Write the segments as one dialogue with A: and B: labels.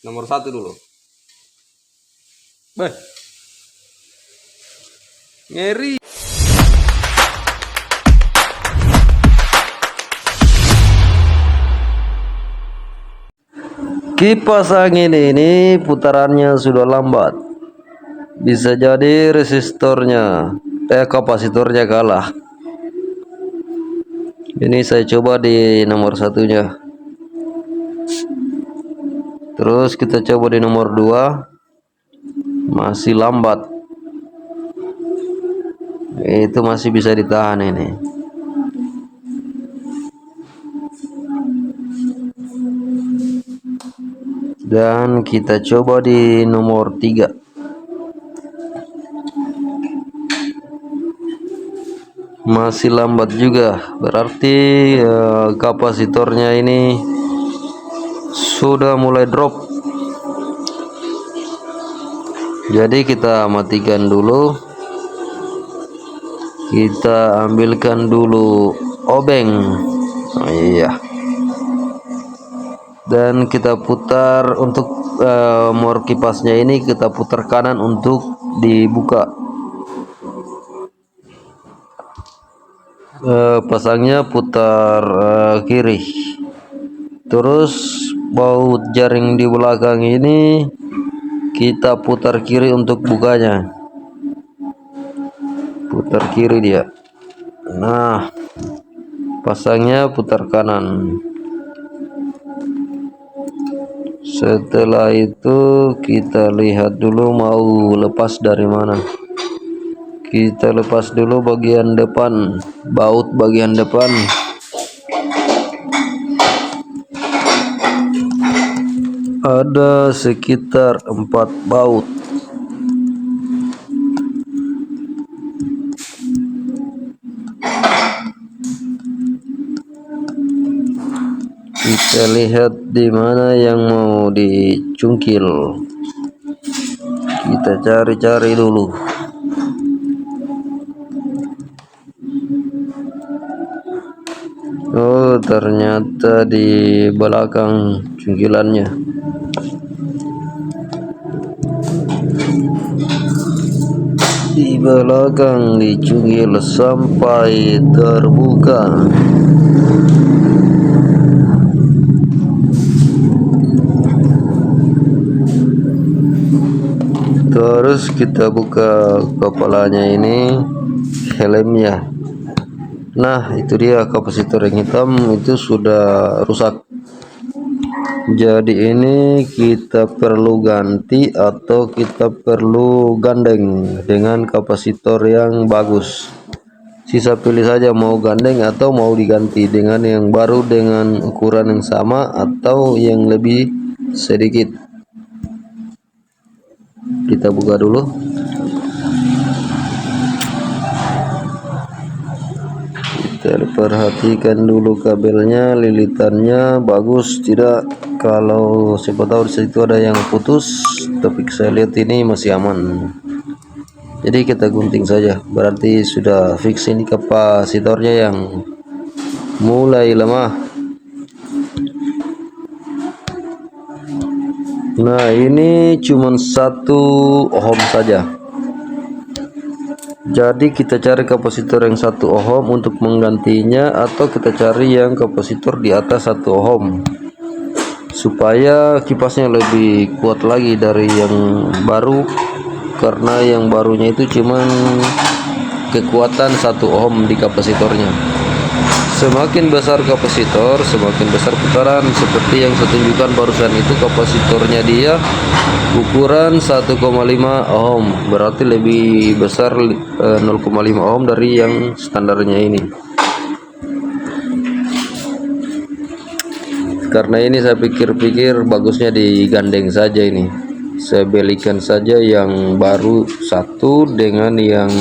A: Nomor 1 dulu. Beh, ngeri. Kipas angin ini putarannya sudah lambat. Bisa jadi resistornya, kapasitornya kalah. Ini saya coba di nomor satunya. Terus kita coba di nomor 2. Masih lambat. Itu masih bisa ditahan ini. Dan kita coba di nomor 3. Masih lambat juga, berarti kapasitornya ini sudah mulai drop. Jadi kita matikan dulu, kita ambilkan dulu obeng. Oh iya, dan kita putar untuk mor kipasnya ini, kita putar kanan untuk dibuka. Pasangnya putar kiri. Terus baut jaring di belakang ini kita putar kiri untuk bukanya. Putar kiri dia. Nah, pasangnya putar kanan. Setelah itu kita lihat dulu mau lepas dari mana. Kita lepas dulu bagian depan, baut bagian depan. Ada sekitar 4 baut. Kita lihat di mana yang mau dicungkil. Kita cari-cari dulu. Oh, ternyata di belakang cungkilannya. Di belakang dicungkil sampai terbuka. Terus kita buka kepalanya ini, helmnya. Nah, itu dia kapasitor yang hitam itu sudah rusak. Jadi ini kita perlu ganti atau kita perlu gandeng dengan kapasitor yang bagus. Sisa pilih saja mau gandeng atau mau diganti dengan yang baru dengan ukuran yang sama atau yang lebih sedikit. Kita buka dulu. Kita perhatikan dulu kabelnya, lilitannya bagus tidak. Kalau siapa tahu di situ ada yang putus, tapi saya lihat ini masih aman. Jadi kita gunting saja, berarti sudah fix. Ini kapasitornya yang mulai lemah. Nah, ini cuma 1 ohm saja. Jadi kita cari kapasitor yang 1 ohm untuk menggantinya, atau kita cari yang kapasitor di atas 1 ohm supaya kipasnya lebih kuat lagi dari yang baru, karena yang barunya itu cuman kekuatan 1 ohm di kapasitornya. Semakin besar kapasitor, semakin besar putaran. Seperti yang saya tunjukkan barusan itu, kapasitornya dia ukuran 1,5 ohm, berarti lebih besar 0,5 ohm dari yang standarnya ini. Karena ini saya pikir-pikir bagusnya digandeng saja ini. Saya belikan saja yang baru 1 dengan yang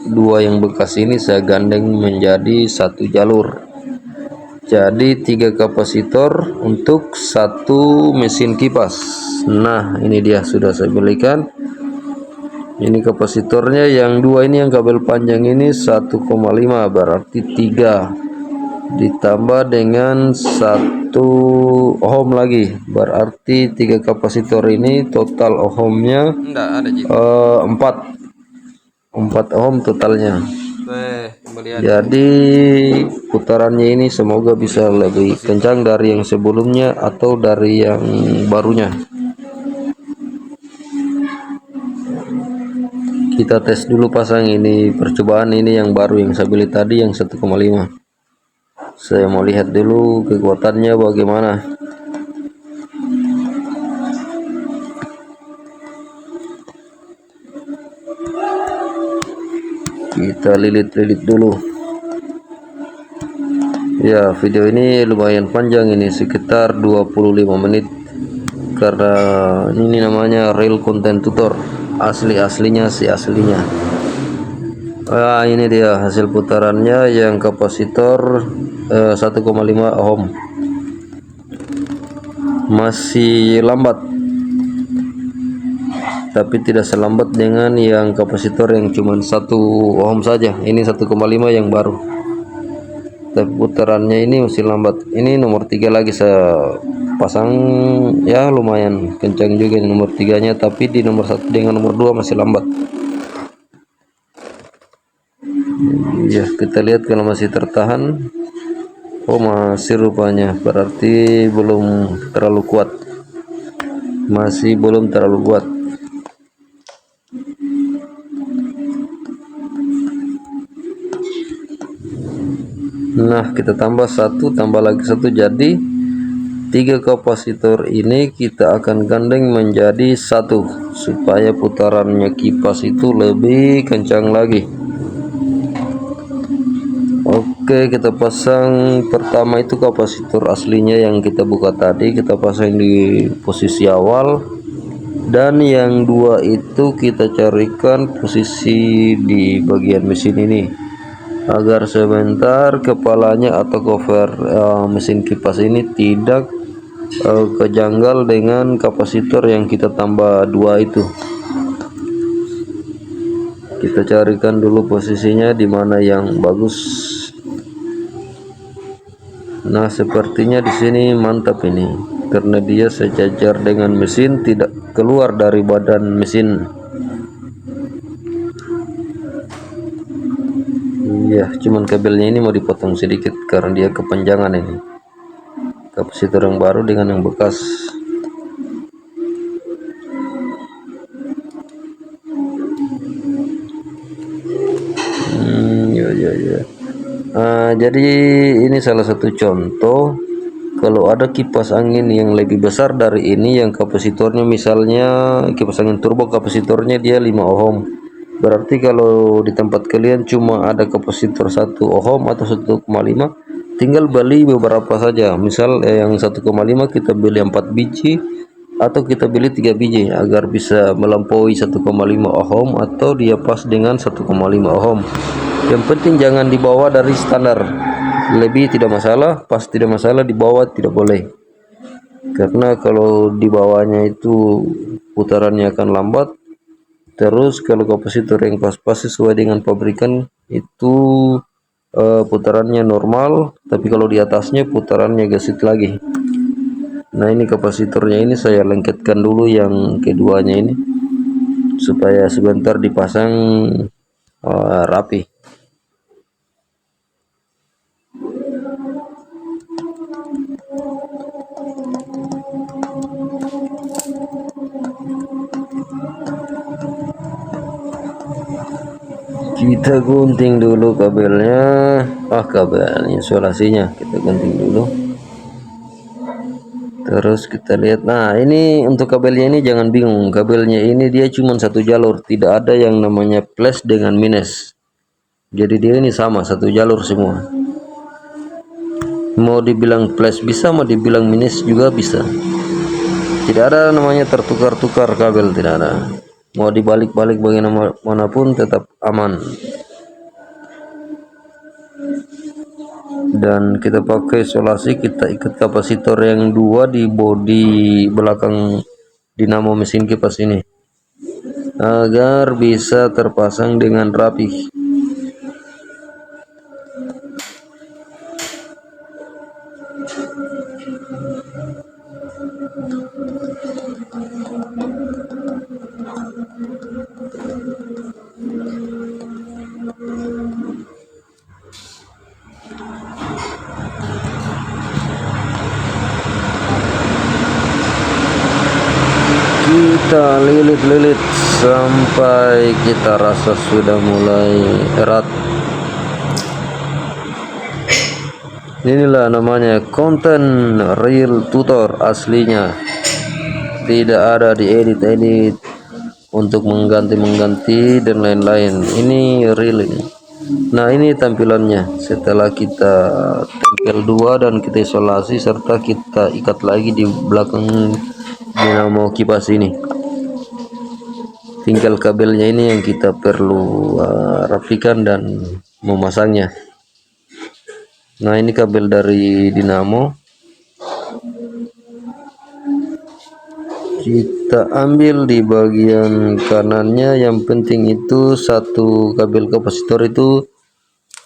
A: 2 yang bekas ini saya gandeng menjadi 1 jalur. Jadi 3 kapasitor untuk 1 mesin kipas. Nah, ini dia sudah saya belikan. Ini kapasitornya yang 2 ini, yang kabel panjang ini 1,5, berarti 3. ditambah dengan 1 ohm lagi, berarti 3 kapasitor ini total ohmnya 4 ohm totalnya. Jadi putarannya ini semoga bisa lebih kencang dari yang sebelumnya atau dari yang barunya. Kita tes dulu pasang ini, percobaan ini yang baru yang saya beli tadi yang 1,5. Saya mau lihat dulu kekuatannya bagaimana. Kita lilit-lilit dulu. Ya, video ini lumayan panjang, ini sekitar 25 menit karena ini namanya real content tutor, aslinya si aslinya. Ini dia hasil putarannya yang kapasitor 1,5 ohm. Masih lambat, tapi tidak selambat dengan yang kapasitor yang cuma 1 ohm saja. Ini 1,5 yang baru, tapi putarannya ini masih lambat. Ini nomor 3 lagi saya pasang, ya lumayan kencang juga di nomor 3 nya, tapi di nomor 1 dengan nomor 2 masih lambat. Ya, kita lihat kalau masih tertahan. Oh, masih rupanya, berarti belum terlalu kuat, masih belum terlalu kuat. Nah, kita tambah 1, tambah lagi 1, jadi 3 kapasitor ini kita akan gandeng menjadi 1 supaya putarannya kipas itu lebih kencang lagi. Oke, kita pasang pertama itu kapasitor aslinya yang kita buka tadi, kita pasang di posisi awal, dan yang 2 itu kita carikan posisi di bagian mesin ini agar sebentar kepalanya atau cover mesin kipas ini tidak kejanggal dengan kapasitor yang kita tambah 2 itu. Kita carikan dulu posisinya di mana yang bagus. Nah, sepertinya di sini mantap ini karena dia sejajar dengan mesin, tidak keluar dari badan mesin. Iya, cuman kabelnya ini mau dipotong sedikit karena dia kepanjangan ini. Kapasitor yang baru dengan yang bekas. Ya. Jadi ini salah satu contoh kalau ada kipas angin yang lebih besar dari ini, yang kapasitornya misalnya kipas angin turbo kapasitornya dia 5 ohm. Berarti kalau di tempat kalian cuma ada kapasitor 1 ohm atau 1,5, tinggal beli beberapa saja. Misal yang 1,5 kita beli 4 biji atau kita beli 3 biji agar bisa melampaui 1,5 ohm atau dia pas dengan 1,5 ohm. Yang penting jangan dibawa dari standar, lebih tidak masalah, pas tidak masalah, di bawah tidak boleh, karena kalau di bawahnya itu putarannya akan lambat. Terus kalau kapasitor yang pas-pas sesuai dengan pabrikan itu putarannya normal, tapi kalau di atasnya putarannya gesit lagi. Nah, ini kapasitornya ini saya lengketkan dulu yang keduanya ini supaya sebentar dipasang rapi. Kita gunting dulu kabelnya, kabel insulasinya kita gunting dulu. Terus kita lihat, nah ini untuk kabelnya ini jangan bingung, kabelnya ini dia cuma 1 jalur, tidak ada yang namanya plus dengan minus. Jadi dia ini sama 1 jalur semua. Mau dibilang plus bisa, mau dibilang minus juga bisa. Tidak ada namanya tertukar-tukar kabel, tidak ada. Mau dibalik-balik bagaimanapun tetap aman. Dan kita pakai isolasi, kita ikat kapasitor yang 2 di bodi belakang dinamo mesin kipas ini agar bisa terpasang dengan rapi. lilit sampai kita rasa sudah mulai erat. Inilah namanya konten real tutor aslinya, tidak ada diedit-edit untuk mengganti dan lain-lain. Ini real ini. Nah, ini tampilannya setelah kita tempel dua dan kita isolasi serta kita ikat lagi di belakang dinamo kipas ini. Tinggal kabelnya ini yang kita perlu rapikan dan memasangnya. Nah, ini kabel dari dinamo, kita ambil di bagian kanannya. Yang penting itu satu kabel kapasitor itu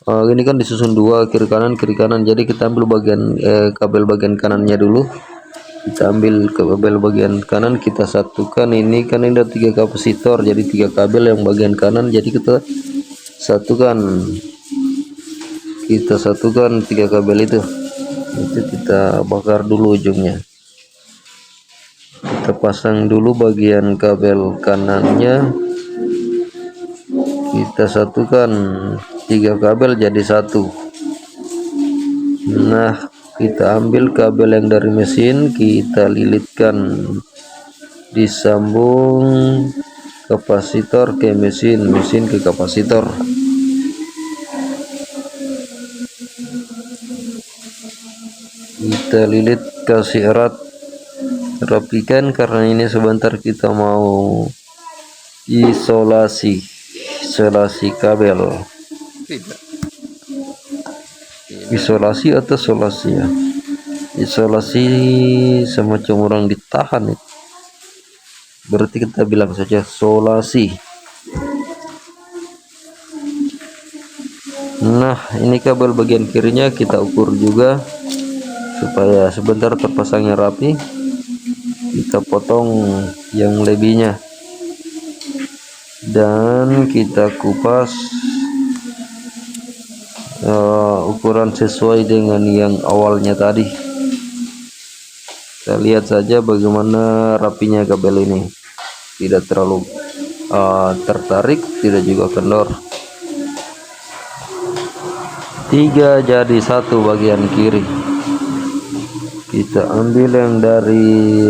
A: ini kan disusun dua, kiri kanan, jadi kita ambil bagian kabel bagian kanannya dulu. Kita ambil kabel bagian kanan, kita satukan. Ini kan ada 3 kapasitor, jadi 3 kabel yang bagian kanan, jadi kita satukan 3 kabel itu kita bakar dulu ujungnya. Kita pasang dulu bagian kabel kanannya, kita satukan 3 kabel jadi satu. Nah, kita ambil kabel yang dari mesin, kita lilitkan, disambung kapasitor ke mesin ke kapasitor. Kita lilit, kasih erat, rapikan karena ini sebentar kita mau isolasi kabel. Isolasi atau solasi ya? Isolasi semacam orang ditahan itu. Berarti kita bilang saja solasi. Nah, ini kabel bagian kirinya kita ukur juga supaya sebentar terpasangnya rapi. Kita potong yang lebihnya dan kita kupas ukuran sesuai dengan yang awalnya tadi. Kita lihat saja bagaimana rapinya kabel ini, tidak terlalu tertarik, tidak juga kendor. 3 jadi 1 bagian kiri. Kita ambil yang dari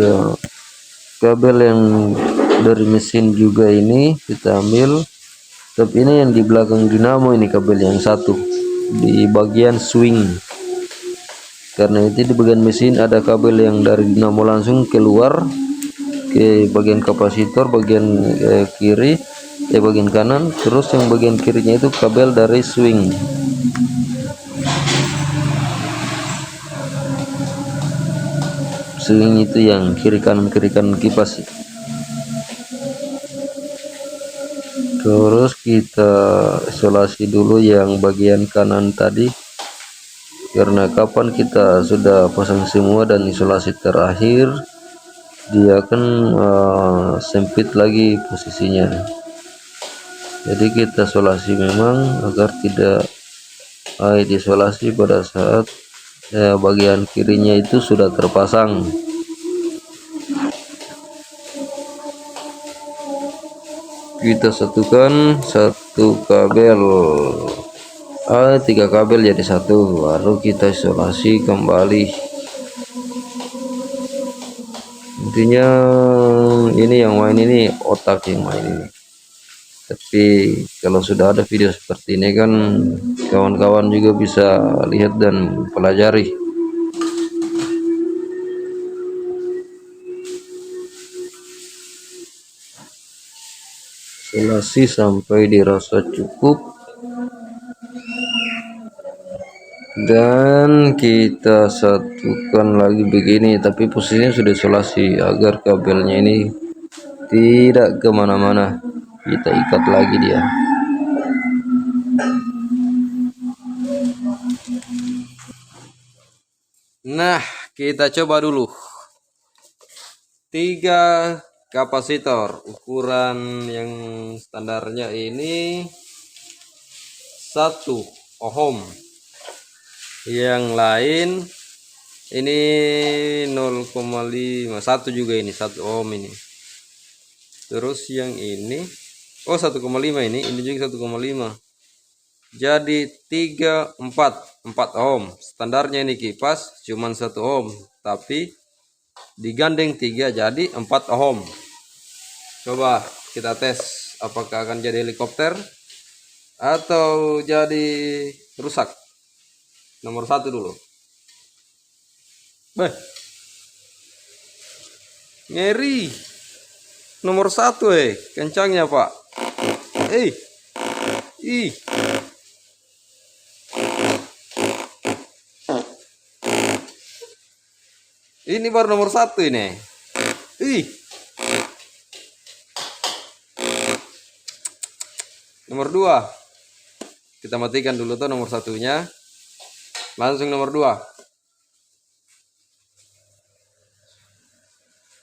A: kabel yang dari mesin juga, ini kita ambil. Tapi ini yang di belakang dinamo, ini kabel yang satu di bagian swing, karena itu di bagian mesin ada kabel yang dari dinamo langsung keluar ke bagian kapasitor bagian kiri, bagian kanan. Terus yang bagian kirinya itu kabel dari swing. Swing itu yang kiri kanan kipas. Terus kita isolasi dulu yang bagian kanan tadi, karena kapan kita sudah pasang semua dan isolasi terakhir, dia akan sempit lagi posisinya. Jadi kita isolasi memang agar tidak diisolasi pada saat bagian kirinya itu sudah terpasang. Kita satukan satu kabel, 3 kabel jadi satu, baru kita isolasi kembali. Intinya ini yang main ini otak yang main ini. Tapi kalau sudah ada video seperti ini kan kawan-kawan juga bisa lihat dan pelajari. Isolasi sampai dirasa cukup dan kita satukan lagi begini, tapi posisinya sudah isolasi agar kabelnya ini tidak kemana-mana. Kita ikat lagi dia. Nah, kita coba dulu 3 kapasitor ukuran yang standarnya ini 1 ohm, yang lain ini 0,5, 1 juga, ini 1 ohm ini. Terus yang ini, oh 1,5 ini juga 1,5. Jadi 4 ohm. Standarnya ini kipas cuman 1 ohm, tapi digandeng 3 jadi 4 ohm. Coba kita tes apakah akan jadi helikopter atau jadi rusak. Nomor 1 dulu. Beh, ngeri. Nomor 1 kencangnya pak. Ih, ini baru nomor 1 ini. Ih, nomor 2. Kita matikan dulu tuh nomor 1-nya. Langsung nomor 2.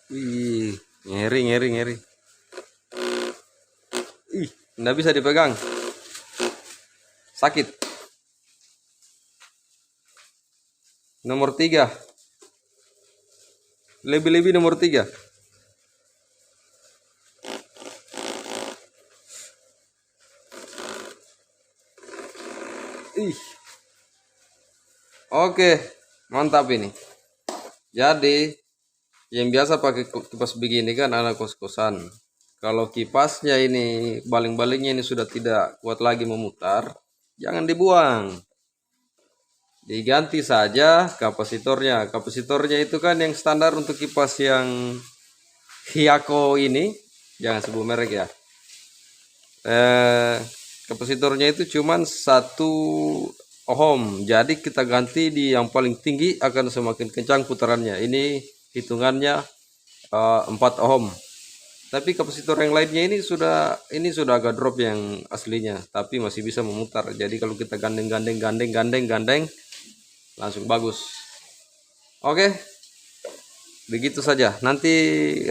A: Wih, ngeri. Ih, nggak bisa dipegang. Sakit. Nomor 3. Lebih-lebih nomor 3. Ih. Oke, mantap ini. Jadi, yang biasa pakai kipas begini kan anak kos-kosan. Kalau kipasnya ini baling-balingnya ini sudah tidak kuat lagi memutar, jangan dibuang. Diganti saja kapasitornya. Kapasitornya itu kan yang standar untuk kipas yang Hiyako ini, jangan sebut merek ya. Kapasitornya itu cuman 1 ohm. Jadi kita ganti di yang paling tinggi akan semakin kencang putarannya. Ini hitungannya 4 ohm. Tapi kapasitor yang lainnya ini sudah agak drop yang aslinya, tapi masih bisa memutar. Jadi kalau kita gandeng langsung bagus. Oke. Begitu saja. Nanti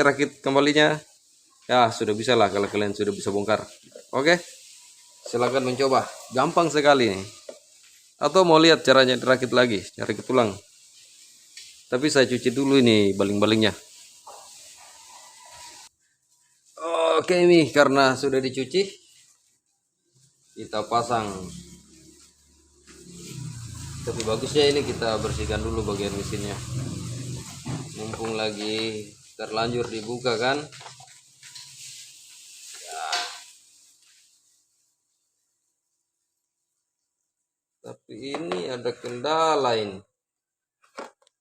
A: rakit kembalinya ya sudah bisa lah kalau kalian sudah bisa bongkar. Oke. Silahkan mencoba. Gampang sekali nih. Atau mau lihat caranya rakit lagi, rakit tulang. Tapi saya cuci dulu ini baling-balingnya. Oke ini karena sudah dicuci, kita pasang. Tapi bagusnya ini kita bersihkan dulu bagian mesinnya. Mumpung lagi terlanjur dibuka kan. Ya. Tapi ini ada kendala ini.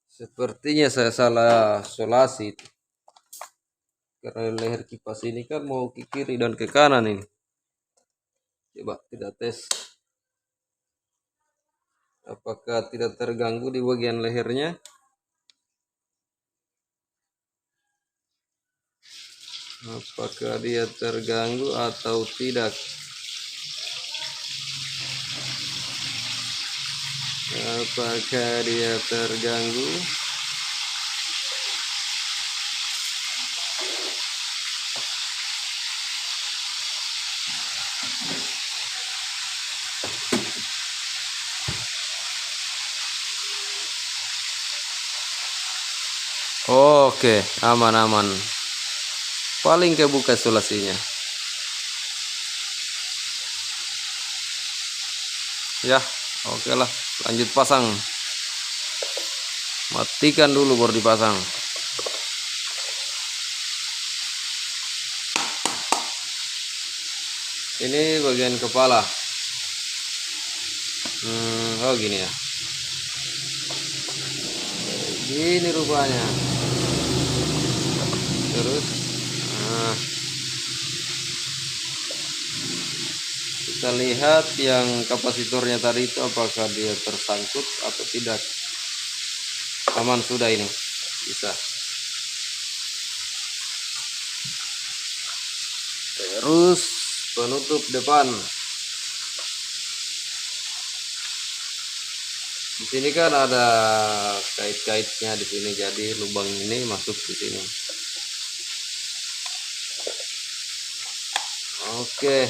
A: Sepertinya saya salah solasi. Karena leher kipas ini kan mau ke kiri dan ke kanan ini. Coba kita tes. Apakah tidak terganggu di bagian lehernya? Apakah dia terganggu atau tidak? Apakah dia terganggu? Oke, aman. Paling kebuka solasinya. Ya, oke lah. Lanjut pasang. Matikan dulu baru dipasang. Ini bagian kepala. Oh gini ya. Gini rupanya. Terus kita lihat yang kapasitornya tadi itu apakah dia tersangkut atau tidak. Aman sudah ini. Bisa. Terus penutup depan. Di sini kan ada kait-kaitnya di sini, jadi lubang ini masuk di sini. Oke.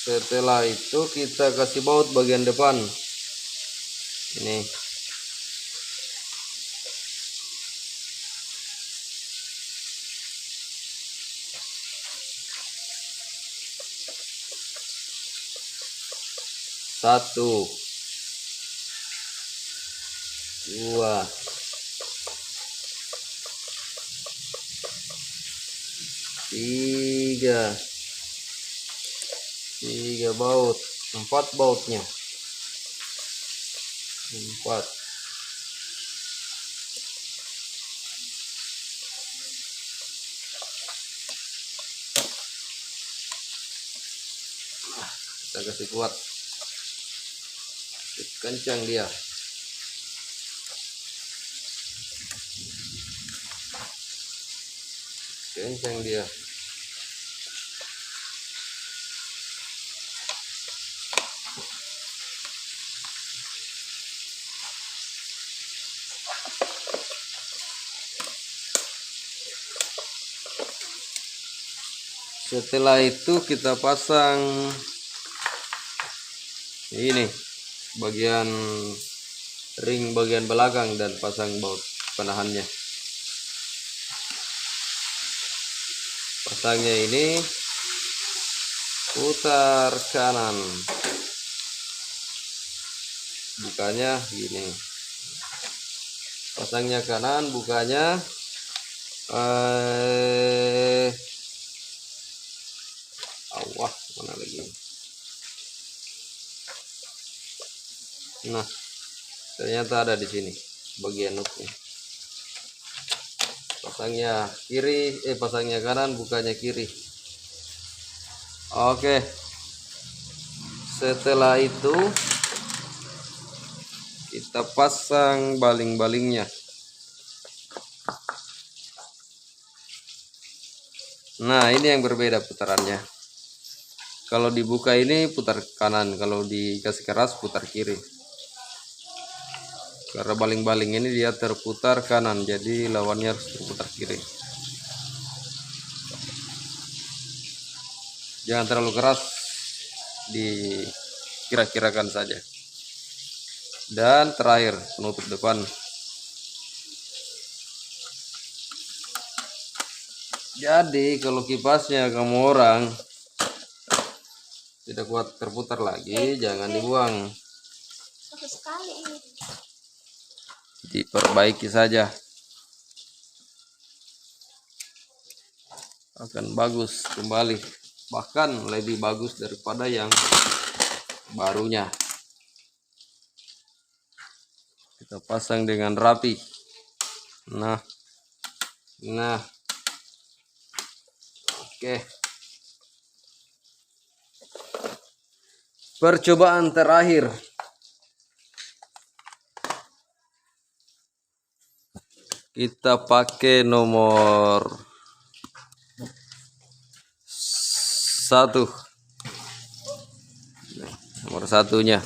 A: Setelah itu kita kasih baut bagian depan. Ini 1, 2, 3 baut, 4 bautnya, 4. Kita kasih kuat, kencang dia. Kencang dia. Setelah itu kita pasang ini bagian ring bagian belakang dan pasang baut penahannya. Pasangnya ini putar kanan, bukanya gini. Pasangnya kanan, bukanya awah, mana lagi. Nah, ternyata ada di sini bagian nutnya. Pasangnya kiri, pasangnya kanan, bukanya kiri. Oke. Setelah itu kita pasang baling-balingnya. Nah, ini yang berbeda putarannya. Kalau dibuka ini putar kanan, kalau dikasih keras putar kiri. Karena baling-baling ini dia terputar kanan, jadi lawannya harus terputar kiri. Jangan terlalu keras, dikira-kirakan saja. Dan terakhir penutup depan. Jadi kalau kipasnya kamu orang tidak kuat terputar lagi, jangan dibuang.
B: Satu sekali ini.
A: Diperbaiki saja, akan bagus kembali, bahkan lebih bagus daripada yang barunya. Kita pasang dengan rapi. Nah, oke. Percobaan terakhir. Kita pakai nomor 1. Nomor 1-nya.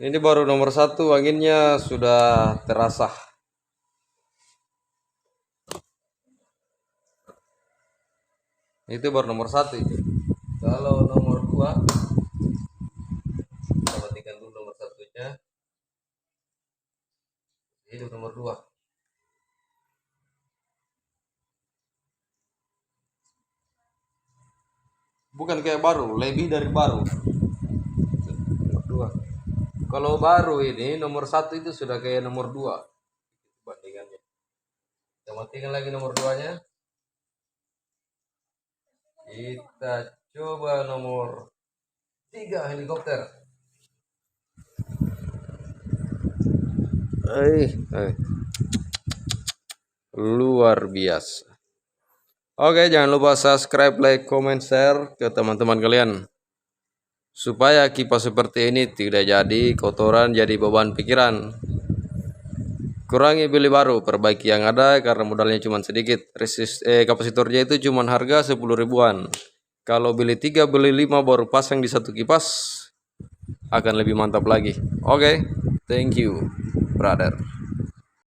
A: Ini baru nomor 1, anginnya sudah terasa. Itu baru nomor 1 itu. Kalau nomor 2, kita matikan dulu nomor 1-nya. Itu nomor 2. Bukan kayak baru, lebih dari baru. Nomor 2. Kalau baru ini nomor 1 itu sudah kayak nomor 2 bandingannya. Kita matikan lagi nomor 2-nya. Kita coba nomor 3, helikopter. Luar biasa. Oke, jangan lupa subscribe, like, comment, share ke teman-teman kalian, supaya kipas seperti ini tidak jadi kotoran, jadi beban pikiran. Kurangi beli baru, perbaiki yang ada karena modalnya cuma sedikit. Kapasitornya itu cuma harga 10 ribuan. Kalau beli 3, beli 5 baru pasang di satu kipas, akan lebih mantap lagi. Oke, thank you, brother.